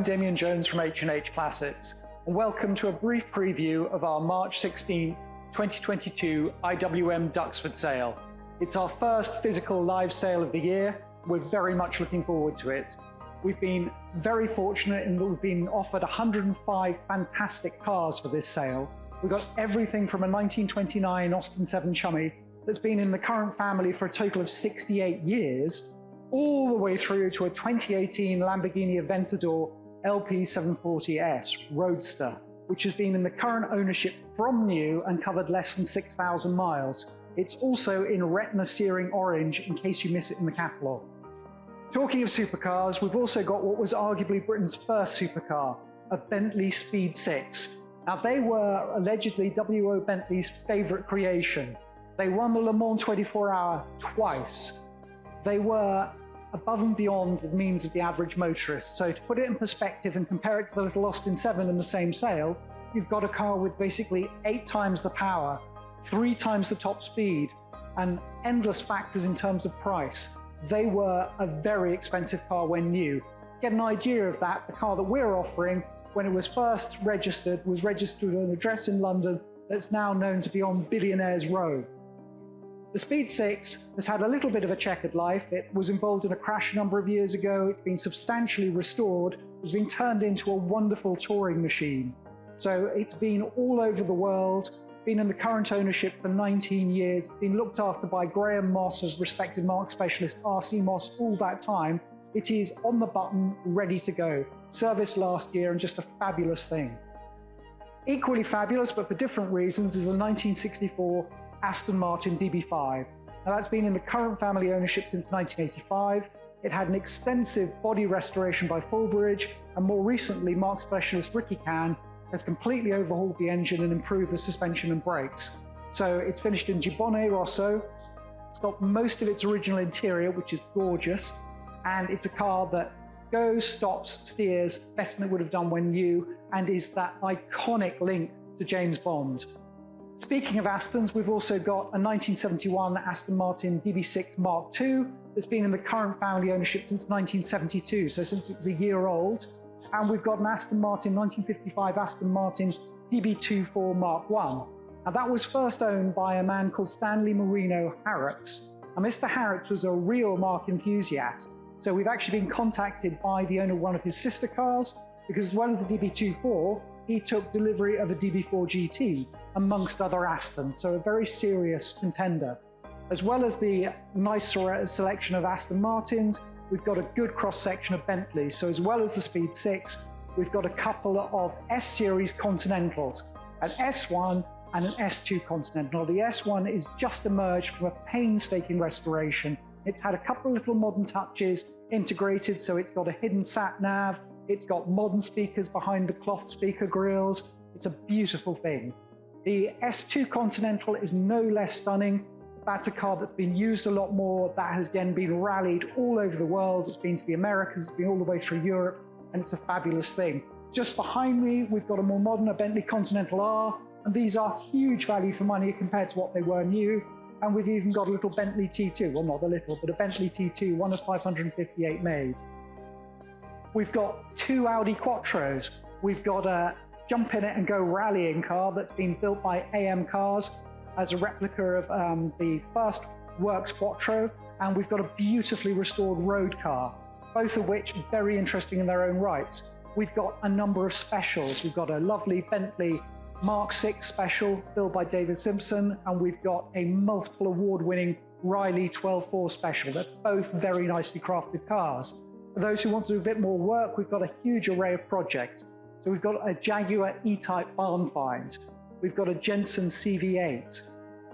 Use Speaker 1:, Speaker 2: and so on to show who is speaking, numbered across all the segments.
Speaker 1: Damian Jones from H&H Classics, and welcome to a brief preview of our March 16, 2022 IWM Duxford sale. It's our first physical live sale of the year. We're very much looking forward to it. We've been very fortunate in that we've been offered 105 fantastic cars for this sale. We've got everything from a 1929 Austin 7 Chummy that's been in the current family for a total of 68 years, all the way through to a 2018 Lamborghini Aventador LP740S Roadster, which has been in the current ownership from new and covered less than 6,000 miles. It's also in retina searing orange in case you miss it in the catalogue. Talking of supercars, we've also got what was arguably Britain's first supercar, a Bentley Speed 6. Now, they were allegedly W.O. Bentley's favourite creation. They won the Le Mans 24-hour twice. They were above and beyond the means of the average motorist. So to put it in perspective and compare it to the little Austin 7 in the same sale, you've got a car with basically 8 times the power, 3 times the top speed, and endless factors in terms of price. They were a very expensive car when new. To get an idea of that, the car that we're offering, when it was first registered, was registered with an address in London that's now known to be on Billionaires Row. The Speed 6 has had a little bit of a checkered life. It was involved in a crash a number of years ago. It's been substantially restored. It's been turned into a wonderful touring machine. So it's been all over the world, been in the current ownership for 19 years, been looked after by Graham Moss, as respected marque specialist RC Moss all that time. It is on the button, ready to go. Serviced last year and just a fabulous thing. Equally fabulous, but for different reasons, is a 1964 Aston Martin DB5. Now, that's been in the current family ownership since 1985. It had an extensive body restoration by Fullbridge, and more recently, marque specialist Ricky Can has completely overhauled the engine and improved the suspension and brakes. So it's finished in Gibbone Rosso. It's got most of its original interior, which is gorgeous, and it's a car that goes, stops, steers better than it would have done when new, and is that iconic link to James Bond. Speaking of Astons, we've also got a 1971 Aston Martin DB6 Mark II that's been in the current family ownership since 1972, so since it was a year old. And we've got an Aston Martin 1955 Aston Martin DB24 Mark I. Now, that was first owned by a man called Stanley Marino Harrocks. And Mr. Harrocks was a real marque enthusiast. So we've actually been contacted by the owner of one of his sister cars, because as well as the DB24, he took delivery of a DB4 GT, amongst other Astons, so a very serious contender. As well as the nice selection of Aston Martins, we've got a good cross-section of Bentleys. So as well as the Speed 6, we've got a couple of S-Series Continentals, an S1 and an S2 Continental. The S1 is just emerged from a painstaking restoration. It's had a couple of little modern touches integrated, so it's got a hidden sat-nav, it's got modern speakers behind the cloth speaker grills. It's a beautiful thing. The S2 Continental is no less stunning. That's a car that's been used a lot more. That has again been rallied all over the world. It's been to the Americas, it's been all the way through Europe, and it's a fabulous thing. Just behind me, we've got a more modern Bentley Continental R, and these are huge value for money compared to what they were new. And we've even got a little Bentley T2, well, not a little, but a Bentley T2, one of 558 made. We've got 2 Audi Quattros. We've got a jump in it and go rallying car that's been built by AM Cars as a replica of the first Works Quattro, and we've got a beautifully restored road car, both of which are very interesting in their own rights. We've got a number of specials. We've got a lovely Bentley Mark VI special built by David Simpson, and we've got a multiple award-winning Riley 12.4 special. They're both very nicely crafted cars. For those who want to do a bit more work, we've got a huge array of projects. So we've got a Jaguar E-Type barn find. We've got a Jensen CV8.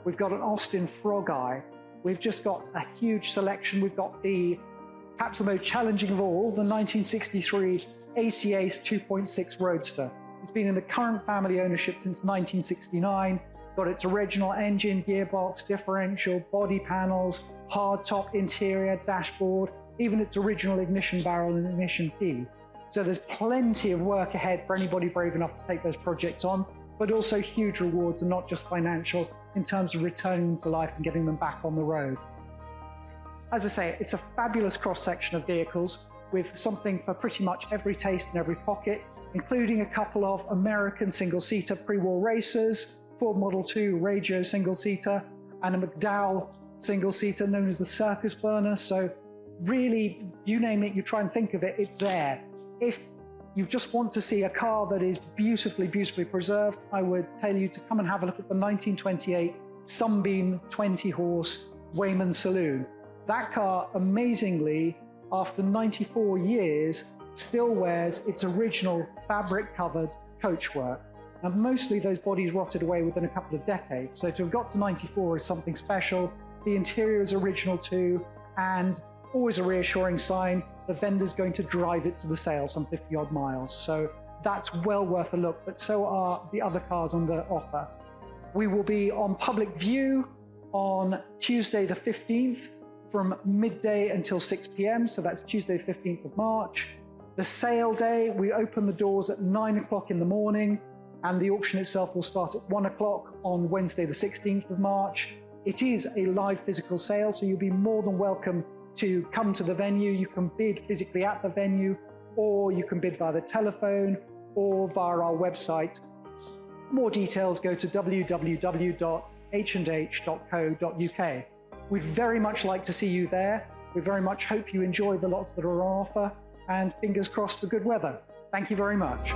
Speaker 1: We've got an Austin Frog Eye. We've just got a huge selection. We've got perhaps the most challenging of all, the 1963 AC Ace 2.6 Roadster. It's been in the current family ownership since 1969. Got its original engine, gearbox, differential, body panels, hardtop interior, dashboard, even its original ignition barrel and ignition key. So there's plenty of work ahead for anybody brave enough to take those projects on, but also huge rewards, and not just financial, in terms of returning them to life and getting them back on the road. As I say, it's a fabulous cross-section of vehicles. with something for pretty much every taste and every pocket, including a couple of American single-seater pre-war racers, Ford Model 2 Radio single-seater, and a McDowell single-seater known as the Circus Burner. So really, you name it, you try and think of it, it's there. If you just want to see a car that is beautifully, beautifully preserved, I would tell you to come and have a look at the 1928 Sunbeam 20-horse Wayman Saloon. That car, amazingly, after 94 years, still wears its original fabric-covered coachwork. Now, mostly those bodies rotted away within a couple of decades, so to have got to 94 is something special. The interior is original too, and always a reassuring sign, the vendor's going to drive it to the sale some 50-odd miles. So that's well worth a look, but so are the other cars under offer. We will be on public view on Tuesday the 15th from midday until 6 p.m. So that's Tuesday the 15th of March. The sale day, we open the doors at 9 o'clock in the morning, and the auction itself will start at 1 o'clock on Wednesday the 16th of March. It is a live physical sale, so you'll be more than welcome to come to the venue. You can bid physically at the venue, or you can bid via the telephone or via our website. More details, go to www.h&h.co.uk. We'd very much like to see you there. We very much hope you enjoy the lots that are on offer, and fingers crossed for good weather. Thank you very much.